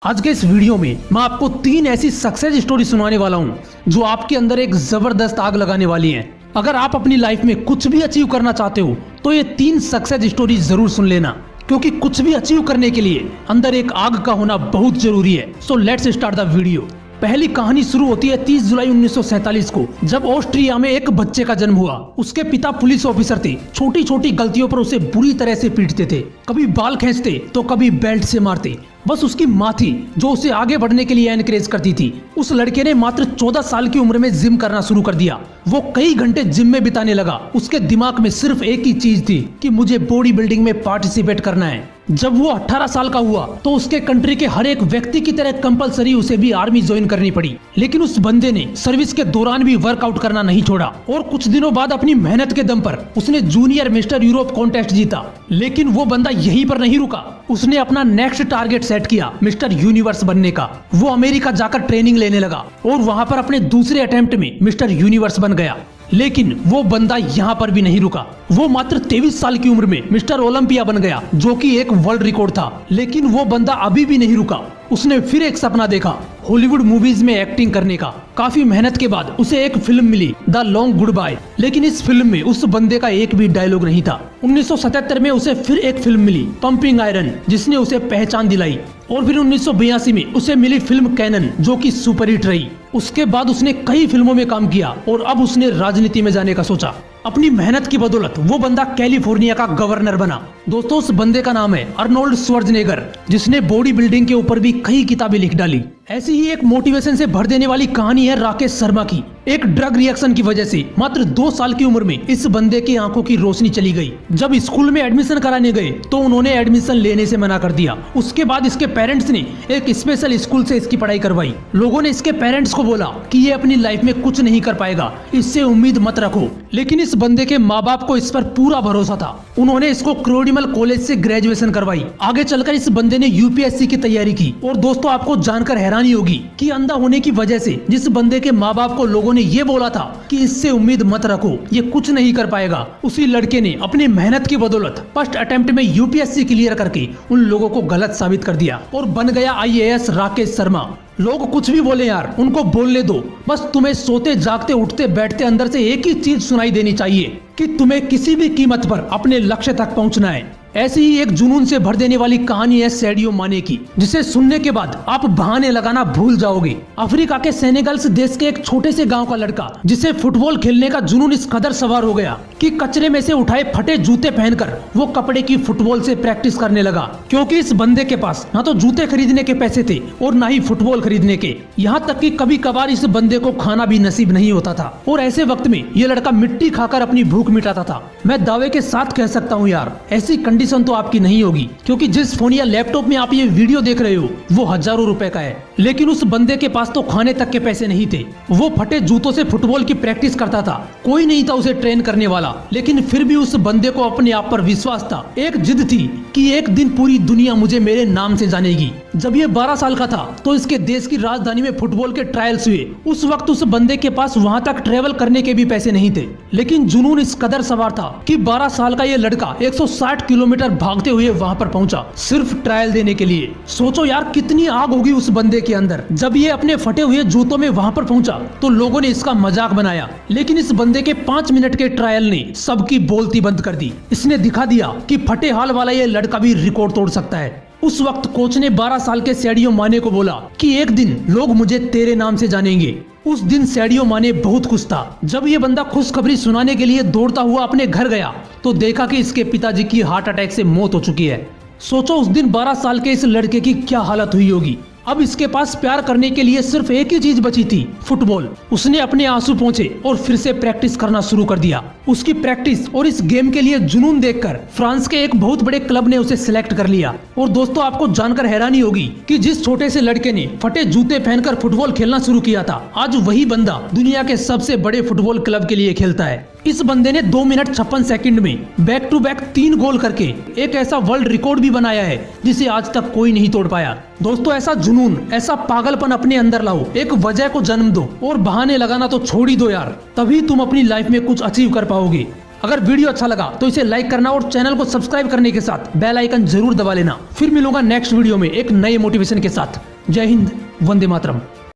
आज के इस वीडियो में मैं आपको 3 ऐसी सक्सेस स्टोरी सुनाने वाला हूं जो आपके अंदर एक जबरदस्त आग लगाने वाली हैं। अगर आप अपनी लाइफ में कुछ भी अचीव करना चाहते हो तो ये 3 सक्सेस स्टोरी जरूर सुन लेना, क्योंकि कुछ भी अचीव करने के लिए अंदर एक आग का होना बहुत जरूरी है। So let's start the video. पहली कहानी शुरू होती है 30 जुलाई 1947 को, जब ऑस्ट्रिया में एक बच्चे का जन्म हुआ। उसके पिता पुलिस ऑफिसर थे। छोटी छोटी गलतियों पर उसे बुरी तरह से पीटते थे, कभी बाल खींचते तो कभी बेल्ट से मारते। बस उसकी माँ थी जो उसे आगे बढ़ने के लिए एनकरेज करती थी। उस लड़के ने मात्र 14 साल की उम्र में जिम करना शुरू कर दिया। वो कई घंटे जिम में बिताने लगा। उसके दिमाग में सिर्फ एक ही चीज थी कि मुझे बॉडी बिल्डिंग में पार्टिसिपेट करना है। जब वो 18 साल का हुआ तो उसके कंट्री के हर एक व्यक्ति की तरह कंपलसरी उसे भी आर्मी ज्वाइन करनी पड़ी। लेकिन उस बंदे ने सर्विस के दौरान भी वर्कआउट करना नहीं छोड़ा और कुछ दिनों बाद अपनी मेहनत के दम पर उसने जूनियर मिस्टर यूरोप कॉन्टेस्ट जीता। लेकिन वो बंदा यहीं पर नहीं रुका। उसने अपना नेक्स्ट टारगेट सेट किया मिस्टर यूनिवर्स बनने का। वो अमेरिका जाकर ट्रेनिंग लेने लगा और वहां पर अपने दूसरे अटेम्प्ट में मिस्टर यूनिवर्स बन गया। लेकिन वो बंदा यहाँ पर भी नहीं रुका। वो मात्र 23 साल की उम्र में मिस्टर ओलंपिया बन गया, जो कि एक वर्ल्ड रिकॉर्ड था। लेकिन वो बंदा अभी भी नहीं रुका। उसने फिर एक सपना देखा, हॉलीवुड मूवीज में एक्टिंग करने का। काफी मेहनत के बाद उसे एक फिल्म मिली, द लॉन्ग गुड बाय। लेकिन इस फिल्म में उस बंदे का एक भी डायलॉग नहीं था। 1977 में उसे फिर एक फिल्म मिली, पंपिंग आयरन, जिसने उसे पहचान दिलाई। और फिर 1982 में उसे मिली फिल्म कैनन, जो कि सुपरहिट रही। उसके बाद उसने कई फिल्मों में काम किया और अब उसने राजनीति में जाने का सोचा। अपनी मेहनत की बदौलत वो बंदा कैलिफोर्निया का गवर्नर बना। दोस्तों, उस बंदे का नाम है अर्नोल्ड श्वार्ज़नेगर, जिसने बॉडी बिल्डिंग के ऊपर भी कई किताबें लिख डाली। ऐसी ही एक मोटिवेशन से भर देने वाली कहानी है राकेश शर्मा की। एक ड्रग रिएक्शन की वजह से मात्र 2 साल की उम्र में इस बंदे की आंखों की रोशनी चली गई। जब स्कूल में एडमिशन कराने गए तो उन्होंने एडमिशन लेने से मना कर दिया। उसके बाद इसके पेरेंट्स ने एक स्पेशल स्कूल से इसकी पढ़ाई करवाई। लोगों ने इसके पेरेंट्स को बोला कि ये अपनी लाइफ में कुछ नहीं कर पाएगा, इससे उम्मीद मत रखो। लेकिन इस बंदे के माँ बाप को इस पर पूरा भरोसा था। उन्होंने इसको क्रोडिमल कॉलेज से ग्रेजुएशन करवाई। आगे चलकर इस बंदे ने यूपीएससी की तैयारी की। और दोस्तों, आपको जानकर हैरानी होगी कि अंधा होने की वजह से जिस बंदे के माँ बाप को लोगों ने ये बोला था कि इससे उम्मीद मत रखो, ये कुछ नहीं कर पाएगा, उसी लड़के ने अपनी मेहनत की बदौलत फर्स्ट अटेम्प्ट में यूपीएससी क्लियर करके उन लोगों को गलत साबित कर दिया और बन गया आईएएस राकेश शर्मा। लोग कुछ भी बोले यार, उनको बोलने दो। बस तुम्हें सोते जागते उठते बैठते अंदर से एक ही चीज सुनाई देनी चाहिए कि तुम्हें किसी भी कीमत पर अपने लक्ष्य तक पहुंचना है। ऐसी ही एक जुनून से भर देने वाली कहानी है सैडियो माने की, जिसे सुनने के बाद आप बहाने लगाना भूल जाओगे। अफ्रीका के सेनेगल्स देश के एक छोटे से गांव का लड़का, जिसे फुटबॉल खेलने का जुनून इस कदर सवार हो गया कि कचरे में से उठाए फटे जूते पहनकर वो कपड़े की फुटबॉल से प्रैक्टिस करने लगा। क्योंकि इस बंदे के पास ना तो जूते खरीदने के पैसे थे और ना ही फुटबॉल खरीदने के। यहाँ तक कि कभी कभार इस बंदे को खाना भी नसीब नहीं होता था। और ऐसे वक्त में ये लड़का मिट्टी खाकर अपनी भूख मिटाता था। मैं दावे के साथ कह सकता हूँ यार, ऐसी कंडीशन तो आपकी नहीं होगी, क्योंकि जिस फोन या लैपटॉप में आप ये वीडियो देख रहे हो वो हजारों रुपए का है। लेकिन उस बंदे के पास तो खाने तक के पैसे नहीं थे। वो फटे जूतों से फुटबॉल की प्रैक्टिस करता था। कोई नहीं था उसे ट्रेन करने वाला। लेकिन फिर भी उस बंदे को अपने आप पर विश्वास था। एक जिद थी कि एक दिन पूरी दुनिया मुझे मेरे नाम से जानेगी। जब ये 12 साल का था तो इसके देश की राजधानी में फुटबॉल के ट्रायल्स हुए। उस वक्त उस बंदे के पास वहां तक ट्रेवल करने के भी पैसे नहीं थे। लेकिन जुनून इस कदर सवार था कि 12 साल का ये लड़का 160 किलोमीटर भागते हुए वहां पर पहुंचा, सिर्फ ट्रायल देने के लिए। सोचो यार, कितनी आग होगी उस बंदे के अंदर। जब ये अपने फटे हुए जूतों में वहां पर पहुंचा तो लोगों ने इसका मजाक बनाया। लेकिन इस बंदे के 5 मिनट के ट्रायल ने सबकी बोलती बंद कर दी। इसने दिखा दिया कि फटे हाल वाला ये लड़का भी रिकॉर्ड तोड़ सकता है। उस वक्त कोच ने 12 साल के सैडियो माने को बोला कि एक दिन लोग मुझे तेरे नाम से जानेंगे। उस दिन सैडियो माने बहुत खुश था। जब ये बंदा खुशखबरी सुनाने के लिए दौड़ता हुआ अपने घर गया तो देखा कि इसके पिताजी की हार्ट अटैक से मौत हो चुकी है। सोचो उस दिन 12 साल के इस लड़के की क्या हालत हुई होगी। अब इसके पास प्यार करने के लिए सिर्फ एक ही चीज बची थी, फुटबॉल। उसने अपने आंसू पोंछे और फिर से प्रैक्टिस करना शुरू कर दिया। उसकी प्रैक्टिस और इस गेम के लिए जुनून देखकर फ्रांस के एक बहुत बड़े क्लब ने उसे सिलेक्ट कर लिया। और दोस्तों, आपको जानकर हैरानी होगी कि जिस छोटे से लड़के ने फटे जूते पहनकर फुटबॉल खेलना शुरू किया था, आज वही बंदा दुनिया के सबसे बड़े फुटबॉल क्लब के लिए खेलता है। इस बंदे ने 2 मिनट 56 सेकंड में बैक टू बैक 3 गोल करके एक ऐसा वर्ल्ड रिकॉर्ड भी बनाया है जिसे आज तक कोई नहीं तोड़ पाया। दोस्तों, ऐसा जुनून, ऐसा पागलपन अपने अंदर लाओ, एक वजह को जन्म दो और बहाने लगाना तो छोड़ ही दो यार। तभी तुम अपनी लाइफ में कुछ अचीव कर पाओगे। अगर वीडियो अच्छा लगा तो इसे लाइक करना और चैनल को सब्सक्राइब करने के साथ बेल आइकन जरूर दबा लेना। फिर मिलूंगा नेक्स्ट वीडियो में एक नए मोटिवेशन के साथ। जय हिंद, वंदे मातरम।